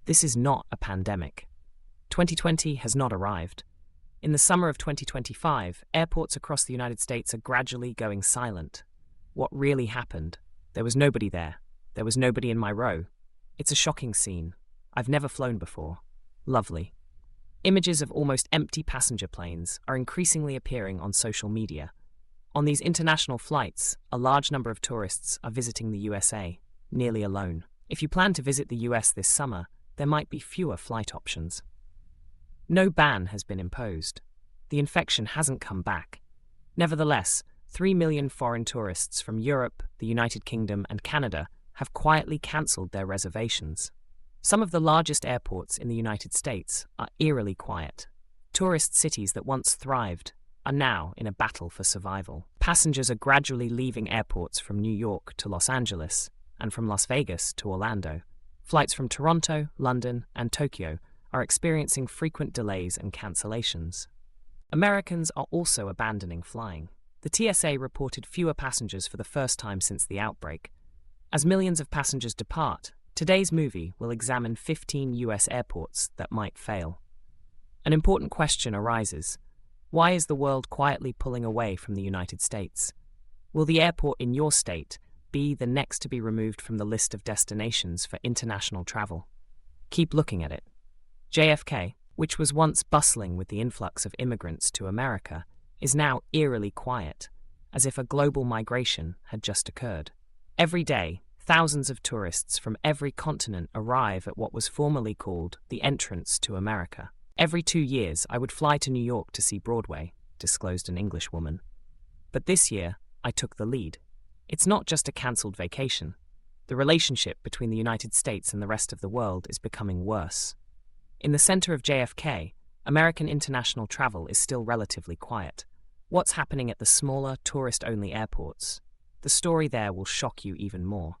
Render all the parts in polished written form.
This is not a pandemic. 2020 has not arrived. In the summer of 2025, airports across the United States are gradually going silent. What really happened? There was nobody there. There was nobody in my row. It's a shocking scene. I've never flown before. Lovely. Images of almost empty passenger planes are increasingly appearing on social media. On these international flights, a large number of tourists are visiting the USA, nearly alone. If you plan to visit the US this summer, there might be fewer flight options. No ban has been imposed. The infection hasn't come back. Nevertheless, 3 million foreign tourists from Europe, the United Kingdom, and Canada have quietly cancelled their reservations. Some of the largest airports in the United States are eerily quiet. Tourist cities that once thrived are now in a battle for survival. Passengers are gradually leaving airports from New York to Los Angeles and from Las Vegas to Orlando. Flights from Toronto, London, and Tokyo are experiencing frequent delays and cancellations. Americans are also abandoning flying. The TSA reported fewer passengers for the first time since the outbreak. As millions of passengers depart, today's movie will examine 15 US airports that might fail. An important question arises. Why is the world quietly pulling away from the United States? Will the airport in your state be the next to be removed from the list of destinations for international travel? Keep looking at it. JFK, which was once bustling with the influx of immigrants to America, is now eerily quiet, as if a global migration had just occurred. Every day, thousands of tourists from every continent arrive at what was formerly called the entrance to America. Every 2 years, I would fly to New York to see Broadway, disclosed an English woman. But this year, I took the lead. It's not just a cancelled vacation. The relationship between the United States and the rest of the world is becoming worse. In the center of JFK, American international travel is still relatively quiet. What's happening at the smaller, tourist-only airports? The story there will shock you even more.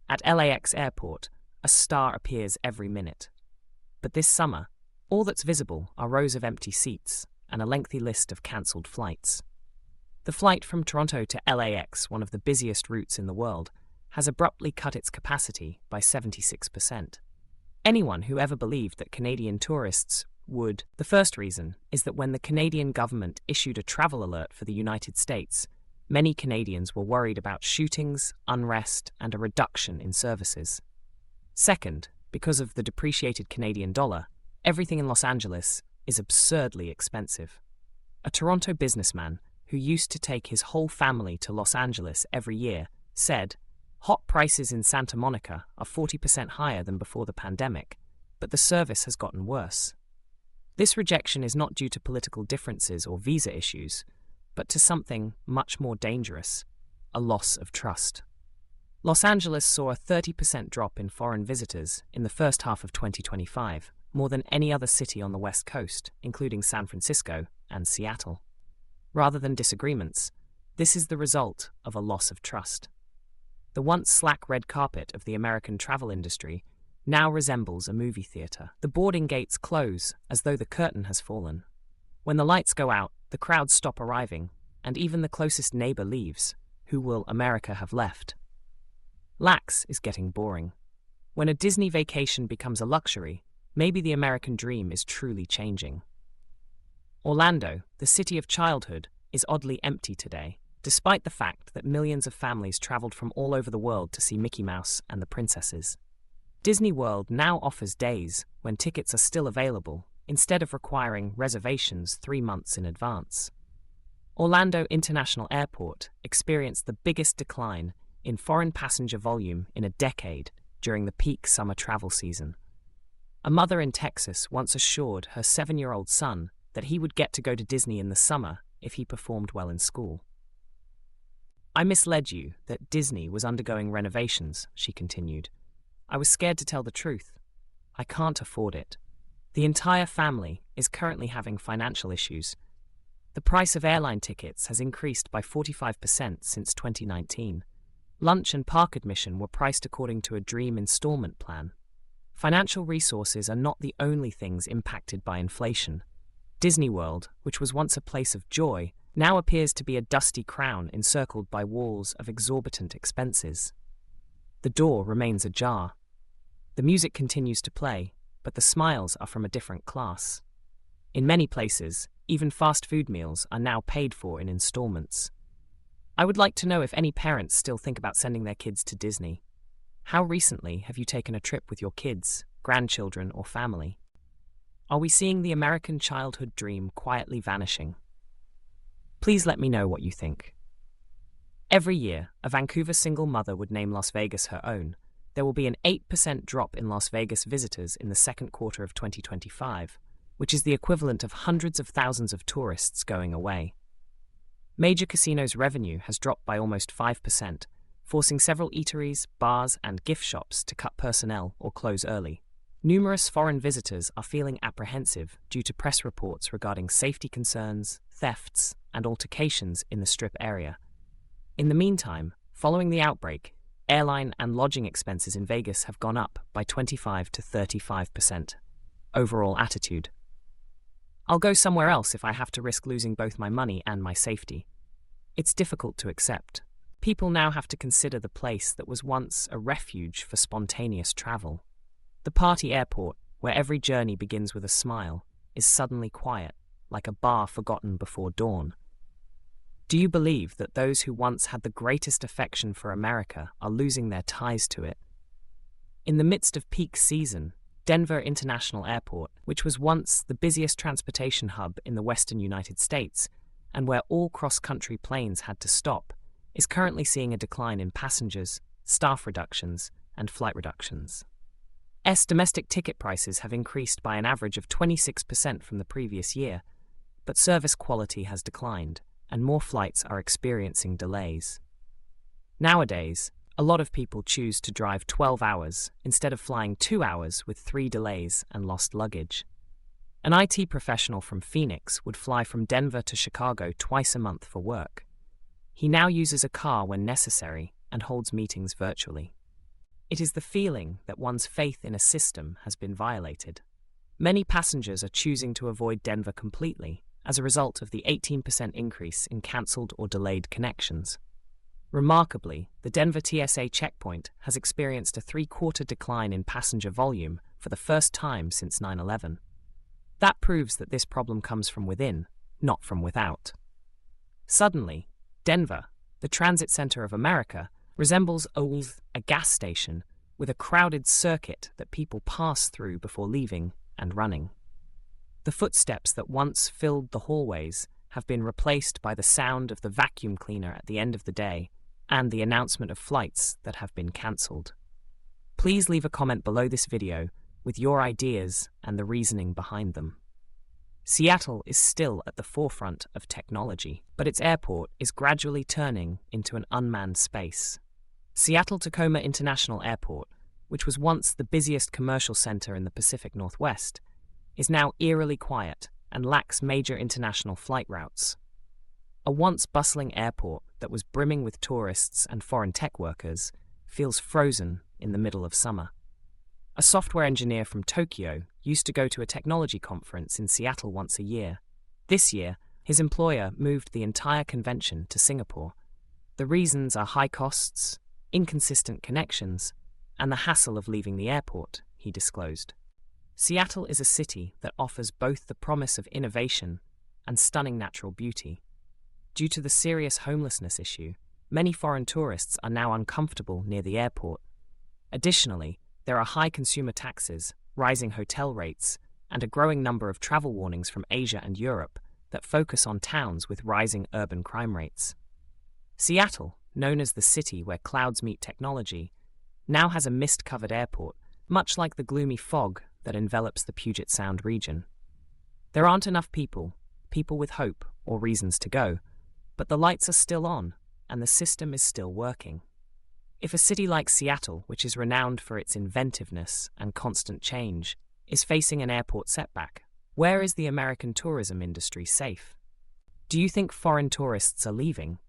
At LAX Airport, a star appears every minute. But this summer, all that's visible are rows of empty seats and a lengthy list of cancelled flights. The flight from Toronto to LAX, one of the busiest routes in the world, has abruptly cut its capacity by 76%. Anyone who ever believed that Canadian tourists would. The first reason is that when the Canadian government issued a travel alert for the United States, many Canadians were worried about shootings, unrest, and a reduction in services. Second, because of the depreciated Canadian dollar, everything in Los Angeles is absurdly expensive. A Toronto businessman who used to take his whole family to Los Angeles every year said, "Hot prices in Santa Monica are 40% higher than before the pandemic, but the service has gotten worse." This rejection is not due to political differences or visa issues, but to something much more dangerous, a loss of trust. Los Angeles saw a 30% drop in foreign visitors in the first half of 2025, more than any other city on the West Coast, including San Francisco and Seattle. Rather than disagreements, this is the result of a loss of trust. The once slack red carpet of the American travel industry now resembles a movie theater. The boarding gates close as though the curtain has fallen. When the lights go out, the crowds stop arriving, and even the closest neighbor leaves. Who will America have left? LAX is getting boring. When a Disney vacation becomes a luxury, maybe the American dream is truly changing. Orlando, the city of childhood, is oddly empty today, despite the fact that millions of families traveled from all over the world to see Mickey Mouse and the princesses. Disney World now offers days when tickets are still available, instead of requiring reservations 3 months in advance. Orlando International Airport experienced the biggest decline in foreign passenger volume in a decade during the peak summer travel season. A mother in Texas once assured her 7-year-old son that he would get to go to Disney in the summer if he performed well in school. "I misled you that Disney was undergoing renovations," she continued. "I was scared to tell the truth. I can't afford it. The entire family is currently having financial issues. The price of airline tickets has increased by 45% since 2019. Lunch and park admission were priced according to a dream installment plan. Financial resources are not the only things impacted by inflation. Disney World, which was once a place of joy, now appears to be a dusty crown encircled by walls of exorbitant expenses. The door remains ajar. The music continues to play, but the smiles are from a different class. In many places, even fast food meals are now paid for in installments. I would like to know if any parents still think about sending their kids to Disney. How recently have you taken a trip with your kids, grandchildren, or family? Are we seeing the American childhood dream quietly vanishing? Please let me know what you think. Every year, a Vancouver single mother would name Las Vegas her own. There will be an 8% drop in Las Vegas visitors in the second quarter of 2025, which is the equivalent of hundreds of thousands of tourists going away. Major casinos' revenue has dropped by almost 5%, forcing several eateries, bars, and gift shops to cut personnel or close early. Numerous foreign visitors are feeling apprehensive due to press reports regarding safety concerns, thefts, and altercations in the Strip area. In the meantime, following the outbreak, airline and lodging expenses in Vegas have gone up by 25 to 35%. Overall attitude: I'll go somewhere else if I have to risk losing both my money and my safety. It's difficult to accept. People now have to consider the place that was once a refuge for spontaneous travel. The party airport, where every journey begins with a smile, is suddenly quiet, like a bar forgotten before dawn. Do you believe that those who once had the greatest affection for America are losing their ties to it? In the midst of peak season, Denver International Airport, which was once the busiest transportation hub in the western United States, and where all cross-country planes had to stop, is currently seeing a decline in passengers, staff reductions, and flight reductions. Domestic ticket prices have increased by an average of 26% from the previous year, but service quality has declined, and more flights are experiencing delays. Nowadays, a lot of people choose to drive 12 hours instead of flying 2 hours with 3 delays and lost luggage. An IT professional from Phoenix would fly from Denver to Chicago twice a month for work. He now uses a car when necessary and holds meetings virtually. It is the feeling that one's faith in a system has been violated. Many passengers are choosing to avoid Denver completely as a result of the 18% increase in cancelled or delayed connections. Remarkably, the Denver TSA checkpoint has experienced a 3-quarter decline in passenger volume for the first time since 9/11. That proves that this problem comes from within, not from without. Suddenly, Denver, the transit center of America, resembles a gas station with a crowded circuit that people pass through before leaving and running. The footsteps that once filled the hallways have been replaced by the sound of the vacuum cleaner at the end of the day and the announcement of flights that have been cancelled. Please leave a comment below this video with your ideas and the reasoning behind them. Seattle is still at the forefront of technology, but its airport is gradually turning into an unmanned space. Seattle-Tacoma International Airport, which was once the busiest commercial center in the Pacific Northwest, is now eerily quiet and lacks major international flight routes. A once bustling airport that was brimming with tourists and foreign tech workers feels frozen in the middle of summer. A software engineer from Tokyo used to go to a technology conference in Seattle once a year. This year, his employer moved the entire convention to Singapore. The reasons are high costs, inconsistent connections, and the hassle of leaving the airport, he disclosed. Seattle is a city that offers both the promise of innovation and stunning natural beauty. Due to the serious homelessness issue, many foreign tourists are now uncomfortable near the airport. Additionally, there are high consumer taxes, rising hotel rates, and a growing number of travel warnings from Asia and Europe that focus on towns with rising urban crime rates. Seattle, known as the city where clouds meet technology, now has a mist-covered airport, much like the gloomy fog that envelops the Puget Sound region. There aren't enough people with hope or reasons to go, but the lights are still on, and the system is still working. If a city like Seattle, which is renowned for its inventiveness and constant change, is facing an airport setback, where is the American tourism industry safe? Do you think foreign tourists are leaving?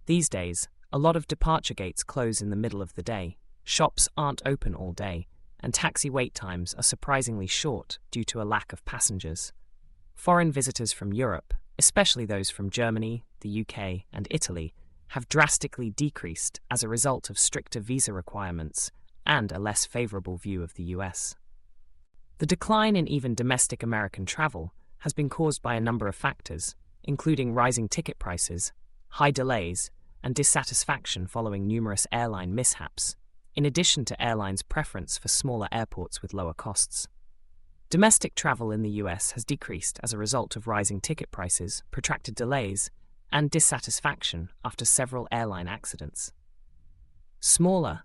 These days, a lot of departure gates close in the middle of the day, shops aren't open all day, and taxi wait times are surprisingly short due to a lack of passengers. Foreign visitors from Europe, especially those from Germany, the UK, and Italy, have drastically decreased as a result of stricter visa requirements and a less favorable view of the US. The decline in even domestic American travel has been caused by a number of factors, including rising ticket prices, high delays, and dissatisfaction following numerous airline mishaps, in addition to airlines' preference for smaller airports with lower costs. Domestic travel in the US has decreased as a result of rising ticket prices, protracted delays, and dissatisfaction after several airline accidents. Smaller,